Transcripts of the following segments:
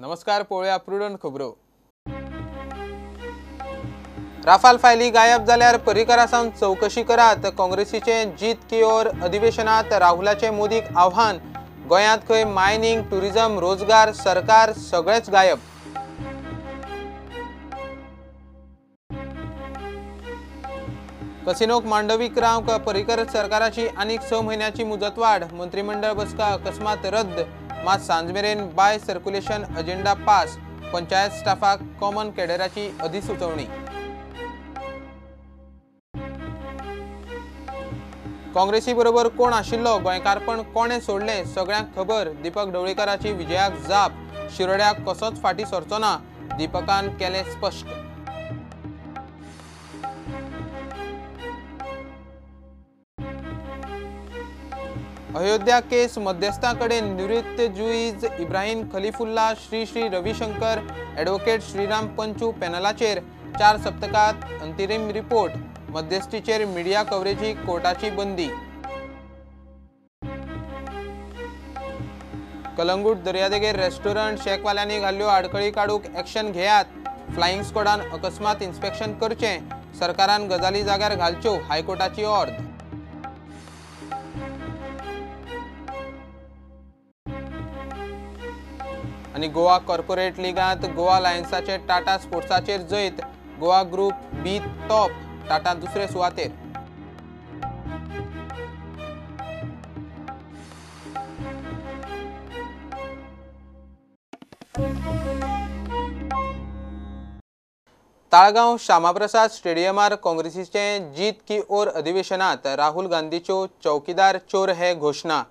नमस्कार, पळोवया प्रुडंट खबरो। राफाल फायली गायब जाल्यार पर्रीकारा सावन चौकशी करात। काँग्रेसीचे जीत की ओर अधिवेशनात राहुलाचे मोदीक आव्हान। गोंयांत खंय मायनिंग, टुरिझम, रोजगार, सरकार सगळेच गायब। कसिनोक मांडवीक रावंक पर्रीकर सरकाराची आनीक 6 म्हयन्याची मुजतवाड। मंत्रिमंडळ बसका अकस्मात रद्द। मात सांजमेरेन by circulation agenda pass. Panchayat स्टाफाक कॉमन कॅडराची अधिसुचोवणी। काँग्रेसी बरोबर कोण आशिल्लो, गोंयकारपण कोणे सोडले, सगळ्यांक खबर। दीपक ढवळीकराची विजयाक जाप। शिरोड्याक कसोच फाटीं सरचो ना, दीपकान केलें स्पश्ट। अयोध्या केस मध्यस्थां कडेन निवृत्त जुईज इब्राहिम खलिफुल्ला, श्री रविशंकर, ॲडव्होकेट श्रीराम पंचू पॅनलाचेर 4 सप्तकात अंतरिम रिपोर्ट। मध्यस्थीचेर मिडिया कव्हरेजी कोर्टाची बंदी। कलंगूट दर्यादेगेर रेस्टॉरंट शेकवाल्यांनी घाल्ल्यो आडखळी काडूंक एक्शन घेयात। फ्लायिंग स्क्वॉडान अकस्मात इन्स्पेक्शन करचें। सरकारान गजाली जाग्यार घालच्यो, हायकोर्टाची ऑर्द। आनी Goa corporate लिगांत Goa लायन्साचे Tata स्पोर्ट्साचेर Jait. Goa group be top, Tata दुसरे सुवातेर। ताळगांव श्यामाप्रसाद स्टेडियमार काँग्रेसीचे जीत की ओर अधिवेशनात राहुल गांधीच्यो चौकीदार चोर हे घोषणा।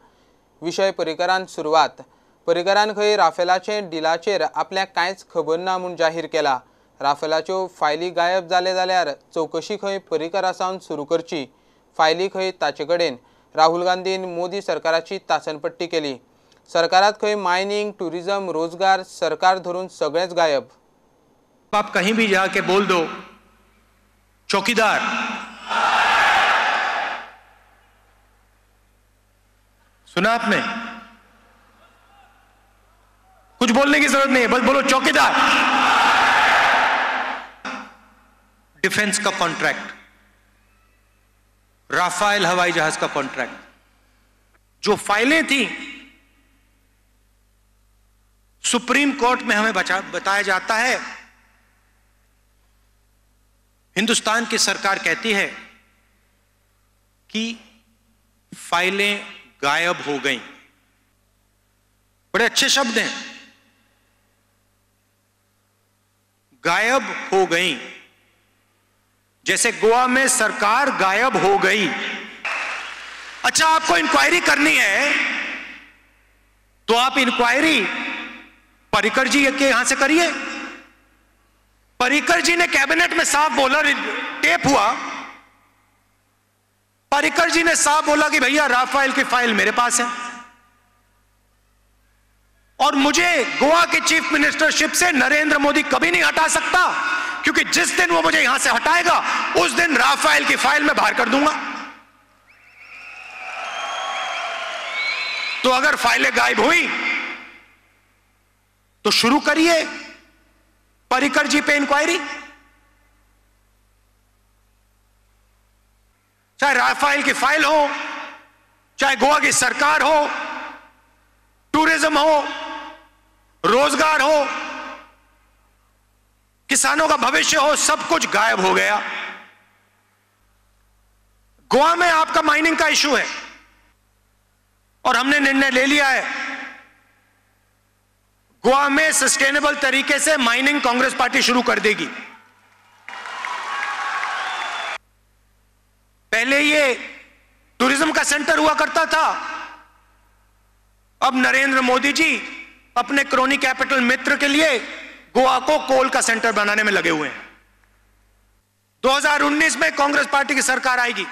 विशय पर्रीकरान सुरवात। पर्रीकरान खंय राफेलाचे डिलाचेर आपल्याक कांयच खबर ना म्हूण जाहीर केला। राफेलाच्यो फायली गायब जाले जाल्यार चौकशी खंय पर्रीकरा सावन सुरू करची। फायली खंय ताचे कडेन। राहुल गांधीन मोदी सरकाराची तासनपट्टी केली। सरकारात खंय मायनिंग, टुरिझम, रोजगार, सरकार धरून सगळेच गायब। आप कहीं भी जाके बोल दो चौकीदार, सुना आपने? कुछ बोलने की जरूरत नहीं है, बस बोलो चौकीदार। डिफेंस का कॉन्ट्रैक्ट, राफेल हवाई जहाज का कॉन्ट्रैक्ट, जो फाइलें थी सुप्रीम कोर्ट में हमें बताया जाता है, हिंदुस्तान की सरकार कहती है कि फाइलें गायब हो गईं। बड़े अच्छे शब्द हैं, गायब हो गईं, जैसे गोवा में सरकार गायब हो गई। अच्छा, आपको इंक्वायरी करनी है तो आप इंक्वायरी पर्रीकर जी के यहां से करिए। पर्रीकर जी ने कैबिनेट में साफ बोला, टेप हुआ, पर्रीकर जी ने साफ बोला कि भैया राफेल की फाइल मेरे पास है और मुझे गोवा के चीफ मिनिस्टरशिप से नरेंद्र मोदी कभी नहीं हटा सकता, क्योंकि जिस दिन वो मुझे यहां से हटाएगा उस दिन राफेल की फाइल मैं बाहर कर दूंगा। तो अगर फाइलें गायब हुई तो शुरू करिए पर्रीकर जी पे इंक्वायरी। चाहे राफेल की फाइल हो, चाहे गोवा की सरकार हो, टूरिज्म हो, रोजगार हो, किसानों का भविष्य हो, सब कुछ गायब हो गया। गोवा में आपका माइनिंग का इशू है और हमने निर्णय ले लिया है, गोवा में सस्टेनेबल तरीके से माइनिंग कांग्रेस पार्टी शुरू कर देगी। पहले ये टूरिज्म का सेंटर हुआ करता था, अब नरेंद्र मोदी जी अपने क्रोनी कैपिटल मित्र के लिए गोवा को कोल का सेंटर बनाने में लगे हुए हैं। 2019 में कांग्रेस पार्टी की सरकार आएगी।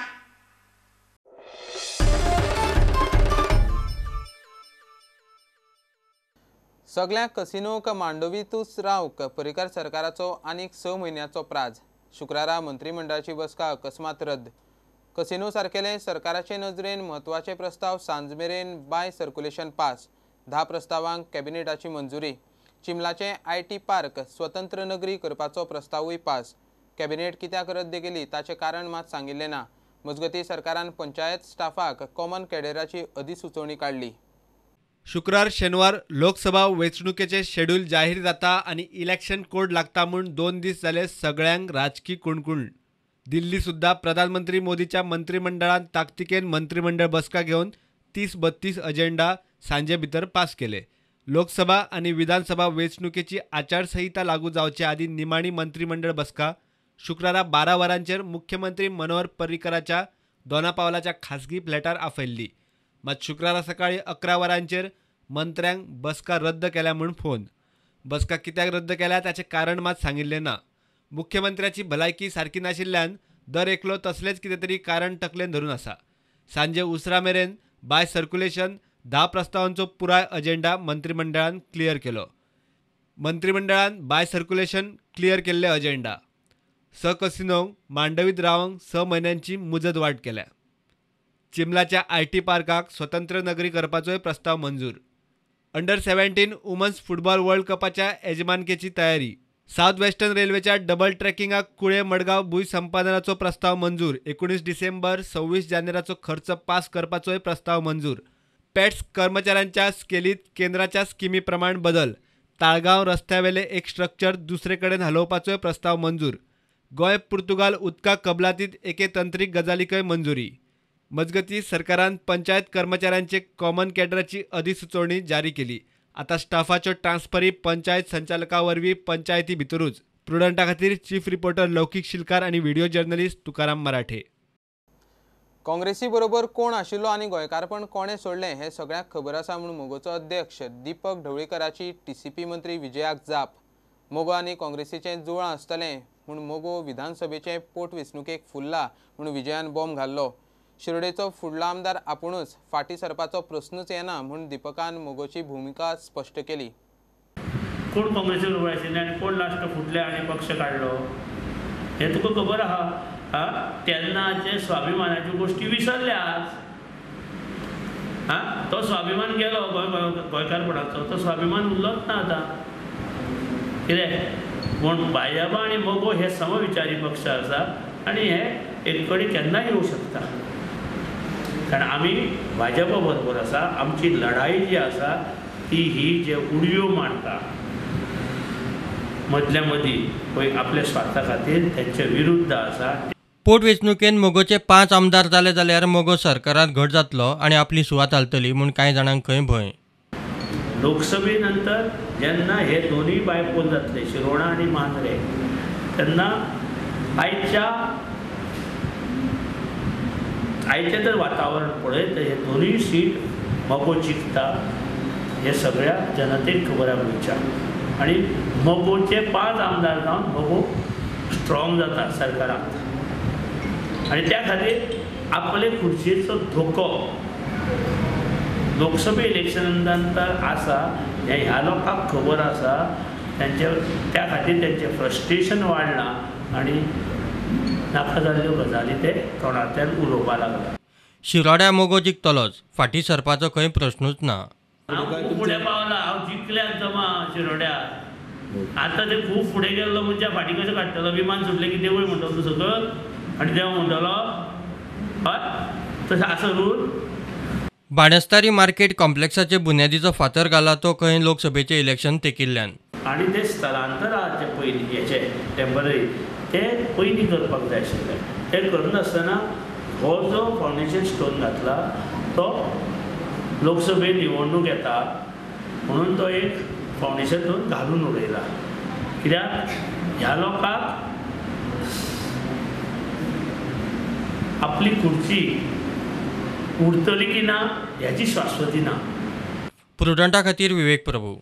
सगळ्या कसिनोक मांडवीतूच रावंक पर्रीकर सरकाराचो आनीक 6 म्हयन्याचो प्राझ। शुक्रारा मंत्रिमंडळाची बसका अकस्मात रद्द। कसिनो सारकेले सरकाराचे नजरेन म्हत्वाचे प्रस्ताव सांजमेरेन बाय सर्क्युलेशन पास। 10 प्रस्तावांक कॅबिनेटाची मंजुरी। चिमलाचे IT पार्क स्वतंत्र नगरी करपाचो प्रस्तावूय पास. कॅबिनेट कित्याक रद्द केली ताचे कारण मात सांगिल्ले ना. मजगती सरकारान पंचायत स्टाफाक कॉमन कॅडराची अधिसुचोवणी काढली. शुक्रार शेनवार लोकसभा वेंचणुकेचे शेड्यूल जाहीर जाता आणि इलेक्शन कोड लागता म्हूण 2 दीस जाले सगळ्यांक राजकी कुणकुण. दिल्ली सुद्धा प्रधानमंत्री मोदीच्या मंत्रिमंडळान ताकतिकेन मंत्रिमंडळ बसका घेवन 30-32 अजेंडा सांजे भितर पास केले. लोकसभा आणि विधानसभा वेंचणुकेची आचारसंहिता लागू जावचे आदी निमाणी मंत्रिमंडळ बसका शुक्रारा 12 वरांचेर मुख्यमंत्री मनोहर पर्रीकराच्या दोनापावलाच्या खासगी फ्लॅटार आफयल्ली. मात शुक्रारा सकाळी 11 वरांचेर मंत्र्यांक बसका रद्द केल्या म्हूण फोन. बसका कित्याक रद्द केल्या ताचे कारण मात सांगिल्ले ना. मुख्यमंत्र्याची भलायकी सारकी नाशिल्ल्यान दर एकलो तसलेच कितें तरी कारण तकलेन धरून आसा. सांजे उसरा मेरेन बाय सर्क्युलेशन 10 प्रस्तावांचो पुराय अजेंडा मंत्रिमंडळान क्लियर केलो. मंत्रिमंडळान बाय सर्क्युलेशन क्लियर केल्ले अजेंडा कसिनोंक मांडवीत रावंक 6 म्हयन्यांची मुजत वाट केल्या. चिमलाच्या IT पार्काक स्वतंत्र नगरी करपाचोय प्रस्ताव मंजूर. अंडर-17 वुमन्स फुटबॉल वर्ल्ड कपाच्या येजमानकेची तयारी. साउथ वेस्टर्न रेल्वेच्या डबल ट्रॅकिंगाक कुळे मडगांव भूंय संपादनाचो प्रस्ताव मंजूर. 19 डिसेंबर 26 जानेराचो खर्च पास करपाचोय प्रस्ताव मंजूर. पॅट्स कर्मचाऱ्यांच्या स्केलीत केंद्राच्या स्किमी प्रमाण बदल. ताळगांव रस्त्यावेले एक स्ट्रक्चर दुसरे कडेन हलोवपाचोय प्रस्ताव मंजूर. गोंय पुर्तुगाल उदका कबलातीत एके तंत्रीक गजालीकय मंजुरी. मजगती सरकारान पंचायत कर्मचाऱ्यांचे कॉमन कॅडराची अधिसुचोवणी जारी केली. आता स्टाफाच्यो ट्रान्सफरी पंचायत संचालका वरवीं पंचायती भितरूच. प्रुडंटा खातीर चीफ रिपोर्टर लौकीक शिलकार आणि व्हिडिओ जर्नलिस्ट तुकाराम मराठे. काँग्रेसी बरोबर कोण आशिल्लो आनी गोंयकारपण कोणे सोडलें हें सगळ्यांक खबर आसा म्हूण मोगोचो अध्यक्ष दीपक ढवळीकराची TCP मंत्री विजयाक जाप. मोगो आनी काँग्रेसीचें जुळां आसतलें म्हूण मोगो विधानसभेचें पोटवेंचणुकेक फुल्ला म्हूण विजयान बॉम्ब घाल्लो. शिरोडेचो फुडलो आमदार आपुणूच फाटीं सरपाचो प्रस्नूच येना म्हूण दीपकान मोगोची भुमिका स्पश्ट केली. कोण काँग्रेसीन उबे आशिल्ले आनी कोण लास्ट फुटले आनी पक्ष काडलो हें तुका खबर आहा. तेन्नाचे स्वाभिमानाच्यो गोश्टी विसरल्यात. तो स्वाभिमान गेलो गोंयकारपणाचो. तो स्वाभिमान उरलोच ना आतां. कितें म्हूण भाजपा आनी मोगो हे समविचारी पक्ष आसा आनी हे एक कडेन केन्नाय येवं शकता. कारण आमी भाजपा बरोबर आसा. आमची लढाई जी आसा ती ही जे उडयो मारता मदल्या मदीं पळय आपल्या स्वार्था खातीर तेंचे विरुद्ध आसा. पोटवेंचणुकेन मोगोचे 5 आमदार जाले जाल्यार मोगो सरकारांत घट जातलो आनी आपली सुवात हालतली म्हूण कांय जाणांक खंय भंय. लोकसभे नंतर जेन्ना हे दोनूय बायपोल जातले शिरोडा आनी मांद्रे तेन्ना आयचें जर वातावरण पळयत तर हे दोनूय सीट मोगो जिखता हे सगळ्या जनतेक खबर आहा गोंयच्या. आनी मोगोचे 5 आमदार जावन मोगो स्ट्रॉंग जाता सरकारांत. आनी त्या खातीर आपले खुर्चेचो धोको लोकसभा इलेक्शन नंतर आसा हें ह्या लोकांक खबर आसा. त्या खातीर तेंचें फ्रस्ट्रेशन वाडलां आनी नाका जाल्ल्यो गजाली ते तोंडांतल्यान उलोवपाक लागला. शिरोड्या मोगो जिखतलोच. फाटीं सरपाचो खंय प्रश्नूच ना. हांव फुडें पावला. हांव जिखल्यात जमा शिरोड्याक. आतां ते खूब फुडें गेल्लो म्हणजे फाटीं कशें काडटलो. विमान सुटलें की देवूळ म्हणटलो सकयल आनी देव म्हणटलो हय तशें आसा रूल. बाणस्तारी मार्केट कॉम्प्लेक्साचे बुन्यादीचो फातर घाला तो खंय लोकसभेचें इलेक्शन तेकिल्ल्यान. आनी ते स्थलांतर आहा ते पयलीं हेचे टेम्पररी ते पयलीं करपाक जाय आशिल्लें. ते करनासतना हो जो फावंडेशन स्टोन घातला तो लोकसभेत निवडणूक येता म्हणून तो एक फावंडेशन स्टोन घालून उडयला. कित्याक ह्या लोकांक आपली खुर्ची उरतली की ना ह्याची शाश्वती ना. प्रुडंटा खातीर विवेक प्रभू.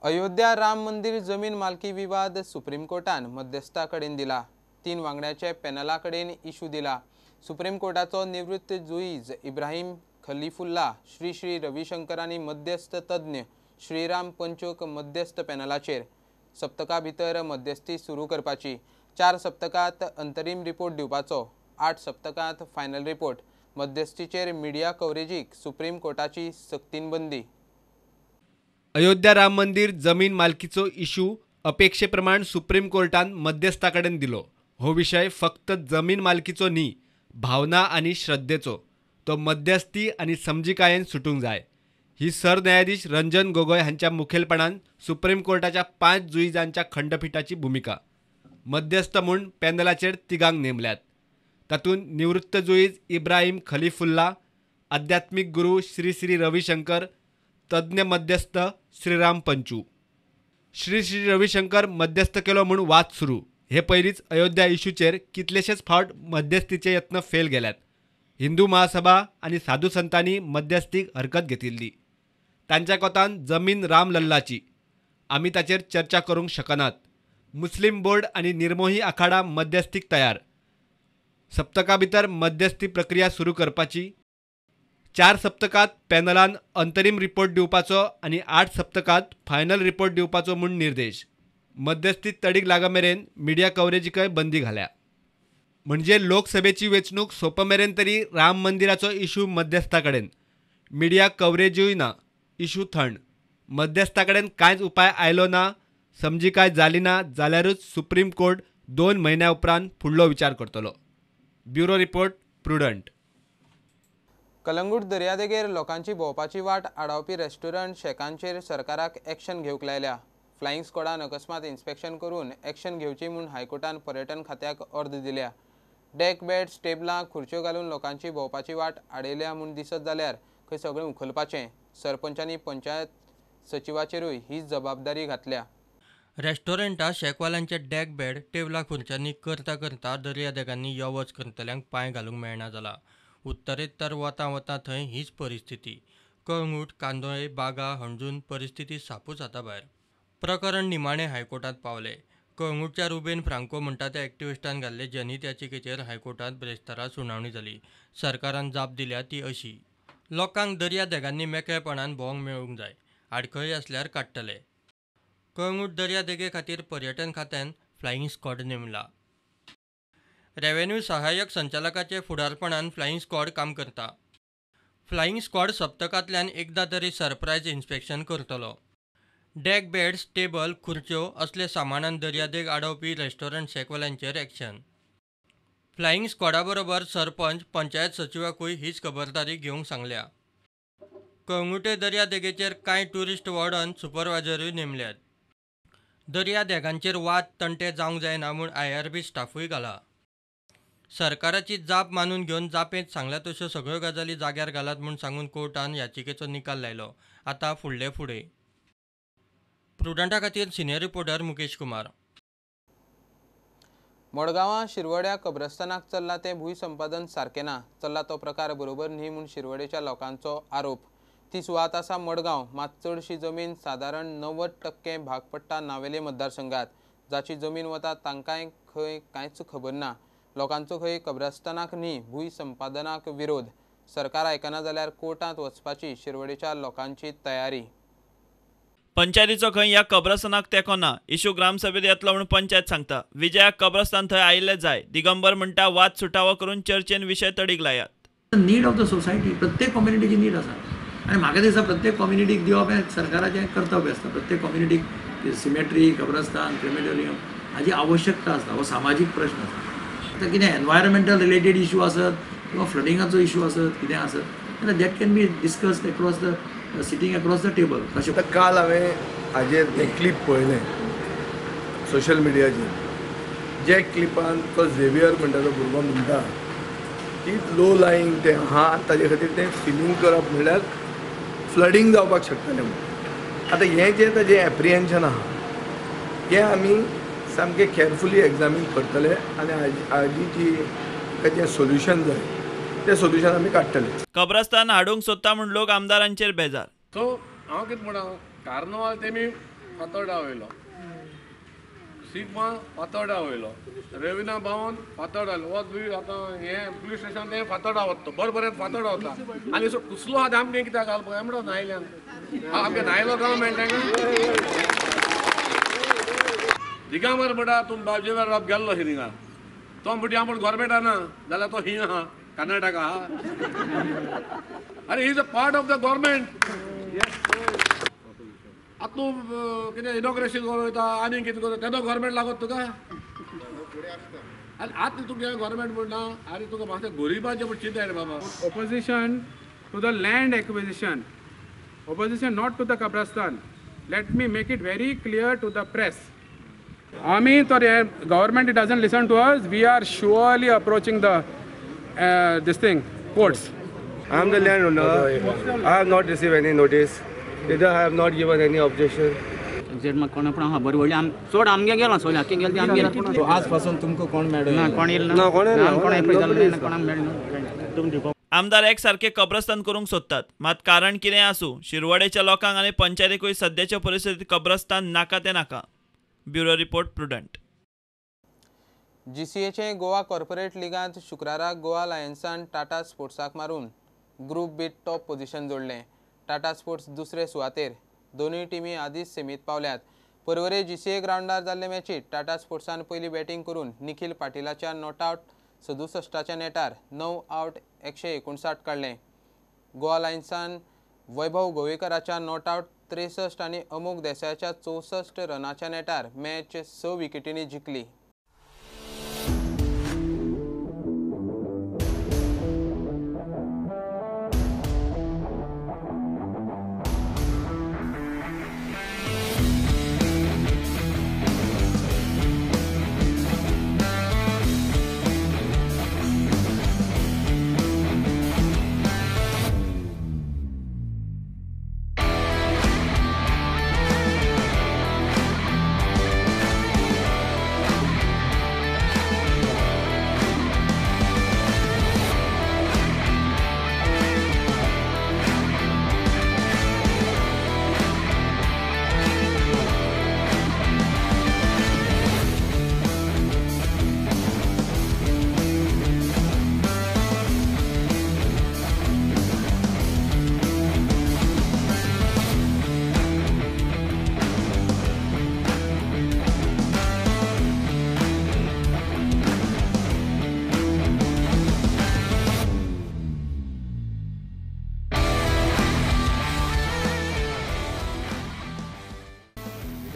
अयोध्या राम मंदिर जमीन मालकी विवाद सुप्रीम कोर्टान मध्यस्था कडेन दिला. 3 वांगड्याचे पॅनला कडेन इशू दिला. सुप्रीम कोर्टाचो निवृत्त जुईज इब्राहिम खलिफुल्ला श्री रविशंकर आनी मध्यस्थ तज्ञ श्रीराम पंचूक मध्यस्थ पॅनलाचेर. सप्तका भितर मध्यस्थी सुरू करपाची. 4 सप्तकांत अंतरीम रिपोर्ट दिवपाचो. 8 सप्तकांत फायनल रिपोर्ट. मध्यस्थीचेर मिडिया कव्हरेजीक सुप्रीम कोर्टाची सक्तीन बंदी. अयोध्या राम मंदिर जमीन मालकीचो इशू अपेक्षेप्रमाण सुप्रीम कोर्टान मध्यस्थाकडेन दिलो. हो विषय फक्त जमीन मालकीचो न्ही, भावना आणि श्रद्धेचो. तो मध्यस्थी आणि समजिकायेन सुटूंक जाय. ही सरन्यायाधीश रंजन गोगोय हांच्या मुखेलपणान सुप्रीम कोर्टाच्या 5 जुईजांच्या खंडपीठाची भूमिका. मध्यस्थ म्हूण पॅनलाचेर 3 नेमल्यात. तातूंत निवृत्त जुईज इब्राहिम खलिफुल्ला, आध्यात्मिक गुरू श्री श्री रविशंकर, तज्ञ मध्यस्थ श्रीराम पंचू. श्री श्री रविशंकर मध्यस्थ केलो म्हूण वाद सुरू. हे पयलींच अयोध्या इशूचेर कितलेशेच फावट मध्यस्थीचे यत्न फेल गेल्यात. हिंदू महासभा आणि साधू संतांनी मध्यस्थीक हरकत घेतिल्ली. तांच्या कोतान जमीन राम लल्लाची. आमी ताचेर चर्चा करूंक शकनात. मुस्लीम बोर्ड आणि निर्मोही आखाडा मध्यस्थीक तयार. सप्तका भितर मध्यस्थी प्रक्रिया सुरू करपाची. 4 सप्तकात पॅनलान अंतरीम रिपोर्ट दिवपाचो आणि 8 सप्तकात फायनल रिपोर्ट दिवपाचो म्हूण निर्देश. मध्यस्थी तडीक लागमेरेन मिडिया कव्हरेजीकय बंदी घाल्या. म्हणजे लोकसभेची वेंचणूक सोंपमेरेन तरी राम मंदिराचो इशू मध्यस्थाकडेन. मिडिया कव्हरेजूय ना. इशू थंड. मध्यस्थाकडेन कांयच उपाय आयलो ना. समजिकाय जाली ना जाल्यारूच सुप्रीम कोर्ट 2 म्हयन्या उपरांत फुडलो विचार करतलो. Bureau report prudent. कलंगूट दर्यादेगेर लोकांची भोंवपाची वाट आडावपी रेस्टॉरंट शेकांचेर सरकाराक एक्शन घेवंक लायल्या. फ्लायिंग स्क्वॉडान अकस्मात इन्स्पेक्शन करून एक्शन घेवची म्हूण हायकोर्टान पर्यटन खात्याक अर्द दिल्या. डेक बेड्स, टेबलां, खुर्च्यो घालून लोकांची भोंवपाची वाट आडयल्या म्हूण दिसत जाल्यार खंय सगळें उखलपाचें. सरपंचांनी पंचायत सचिवाचेरूय ही जबाबदारी घातल्या. रेस्टॉरंटां शेकवाल्यांचे डेक बेड, टेबलां खुर्च्यांनी करता करता दर्यादेगांनी यो वच करतल्यांक पांय घालूंक मेळना जाला. उत्तरेत्तर वता थंय हीच परिस्थिती. कळंगूट, कांदोळे, बागा, हणजून परिस्थिती सापूच जाता भायर. प्रकरण निमाणें हायकोर्टांत पावले. कळंगूटच्या रुबेन फ्रांको म्हणटा त्या एक्टिविस्टान घाल्ले जनहीत याचिकेचेर हायकोर्टांत ब्रेस्तारा सुनावणी जाली. सरकारान जाप दिल्या ती अशी: लोकांक दर्यादेगांनी मेकळेपणान भोवंक मेळूंक जाय. आडखळी आसल्यार काडटले. कळंगूट दर्यादेगे खातीर पर्यटन खात्यान फ्लायिंग स्क्वॉड नेमला. रेव्हेन्यू सहाय्यक संचालकाचे फुडारपणान फ्लायिंग स्क्वॉड काम करता. फ्लायिंग स्क्वॉड सप्तकांतल्यान एकदां तरी सरप्रायज इन्स्पेक्शन करतलो. डेक बेड्स, टेबल, खुर्च्यो असले सामानान दर्यादेग आडवपी रेस्टॉरंट शेकवाल्यांचेर एक्शन. फ्लायिंग स्क्वॉडा बरोबर सरपंच, पंचायत सचिवाकूय हीच खबरदारी घेवंक सांगल्या. कळंगुटे दर्यादेगेचेर कांय ट्युरिस्ट वॉर्डन सुपरवायझरूय नेमल्यात. दर्यादेगांचेर वाद तंटे जावंक जायना म्हूण IRB स्टाफूय घाला. सरकाराची जाप मानून घेवन जापेंत सांगल्या तश्यो सगळ्यो गजाली जाग्यार घालात म्हूण सांगून कोर्टान याचिकेचो निकाल लायलो. आतां फुडले. प्रुडंटा खातीर सिनियर रिपोर्टर मुकेश कुमार. मडगांवां शिरवड्या कब्रस्तानाक चल्ला तें भूंयसंपादन सारकें ना. चल्ला तो प्रकार बरोबर न्ही म्हूण शिरवडेच्या लोकांचो आरोप. ती सुवात आसा मडगांव. मात चडशी जमीन सादारण 90% भाग पडटा नावेले मतदारसंघात. जाची जमीन वता तांकांय खंय कांयच खबर ना. लोकांचो खंय कब्रस्तानाक न्ही भूंयसंपादनाक विरोध. सरकार आयकना जाल्यार कोर्टांत वचपाची शिरवडेच्या लोकांची तयारी. पंचायतीचो खंय ह्या कब्रस्तानाक तेंको ना. इशू ग्रामसभेत येतलो म्हूण पंचायत सांगता. विजयाक कब्रस्तान थंय आयिल्ले जाय. दिगंबर म्हणटा वाद सुटावो करून चर्चेन विशय तडीक लायात. नीड ऑफ द सोसायटी प्रत्येक कम्युनिटीची नीड आसा आनी म्हाका दिसता प्रत्येक कम्युनिटीक दिवप हें सरकाराचें कर्तव्य आसता. प्रत्येक कम्युनिटीक सिमेट्री, कब्रस्तान, क्रिमेटोरियम हाची आवश्यकता आसता. हो सामाजीक प्रश्न आसा. आतां कितें एनवायरमेंटल रिलेटेड इशू आसत किंवा फ्लडिंगाचो इशू आसत कितें आसत जाल्यार that can be discussed across the sitting across the table. अशें काल हांवें हाजेर तें क्लीप पळयलें सोशल मिडियाचेर. जे क्लिपान तो झेवियर म्हणटा तो भुरगो म्हणटा की लो लायंग तें आहा ताजे खातीर तें फिलिंग करप म्हणल्यार फ्लडींग जावपाक शकतलें म्हणून. आतां हें जें ताजें एप्रिहेन्शन आहा हें आमी सामकें केअरफुली एग्जामीन करतले आनी हाजी जी जें सोल्युशन जाय तें सोल्युशन आमी काडटले. कब्रस्तान हाडूंक सोदता म्हूण लोक आमदारांचेर बेजार. सो हांव कितें म्हणा कार्नवाल तेमी फातोर्डा वयलो, शिगमा फातोर्डा वयलो, रविना भवन फातोर्डा वयलो. आतां हें पुलीस स्टेशन तें फातोर्डा वता. बरें फातोर्डा वता आनी कुसलो आहा आमगे कित्याक घालपाक एमडो न्हायल्यान आमगे न्हायलो गव्हर्मेंट तांकां. दिगांबर म्हणटा तूं बाबजेदार बाब गेल्लो हिरिंगा तो म्हणटा हांव म्हणून गव्हर्मेंट ना जाल्यार तो ही आहा कर्नाटका आहा. अरे he is a part of the government. तूं कितें इनॉग्रेशन करून वयता आनी कितें करता तेदो गव्हर्मेंट लागत तुका आनी आतां तुका गव्हर्मेंट म्हणना आनी तुका मातशें गरिबाचें म्हण चिंता रे बाबा Opposition to the land acquisition, opposition not to the Kabristan. Let me make it very clear to the press. Government doesn't listen to us. We are surely approaching the this thing courts. I am the landowner. I have not received any notice. Either I have not given any objection. आजपासून तुमकां कोण मेळ्ळो आमदार एकसारखे कब्रस्तान करूंक सोदतात मात कारण कितें आसूं शिरवाडेच्या लोकांक आनी पंचायतीकूय सद्याच्या परिस्थितीत कब्रस्तान नाका ते नाका. Bureau report Prudent. GCAचे गोवा कॉर्पोरेट लिगांत शुक्राराक गोवा लायन्सान टाटा स्पोर्ट्साक मारून ग्रुप बीत टॉप पोझिशन जोडलें. टाटा स्पोर्ट्स दुसरे सुवातेर. दोनूय टिमी आदींच सेमीत पावल्यात. परवरे GCA ग्राउंडार जाल्ले मॅचीत टाटा स्पोर्ट्सान पयली बॅटिंग करून निखिल पाटीलाच्या नॉट आउट 67च्या नेटार 9 आउट 159 काडले. गोवा लायन्सान वैभव गोवेकराच्या नॉट आउट 63 आनी अमोक देसायाच्या 64 रनाच्या नेटार मॅच 6 विकेटींनी जिखली.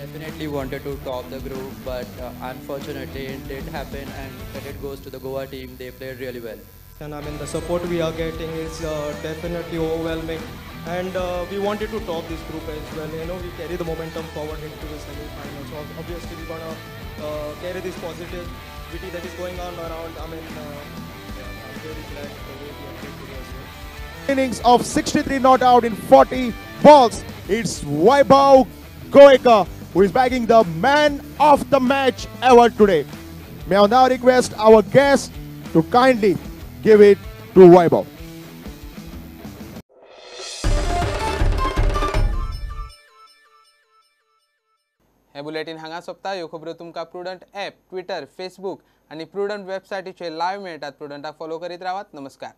Definitely wanted to top the group, but unfortunately it didn't happen, and credit goes to the Goa team. They played really well. And I mean, the support we are getting is definitely overwhelming, and we wanted to top this group as well. You know, we carry the momentum forward into the semi-final. So obviously we're gonna carry this positivity that is going on around. I mean, I'm very glad the way we are playing today as well. Innings of 63 not out in 40 balls. It's Vaibhav Goekar who is bagging the man of the match award today. May I now request our guest to kindly give it to Vaibhav. हे bulletin हांगा सोंपता. ह्यो खबरो तुमकां prudent app, Twitter, Facebook आनी prudent वेबसायटीचेर live मेळटात. प्रुडंटाक follow करीत रावात. नमस्कार.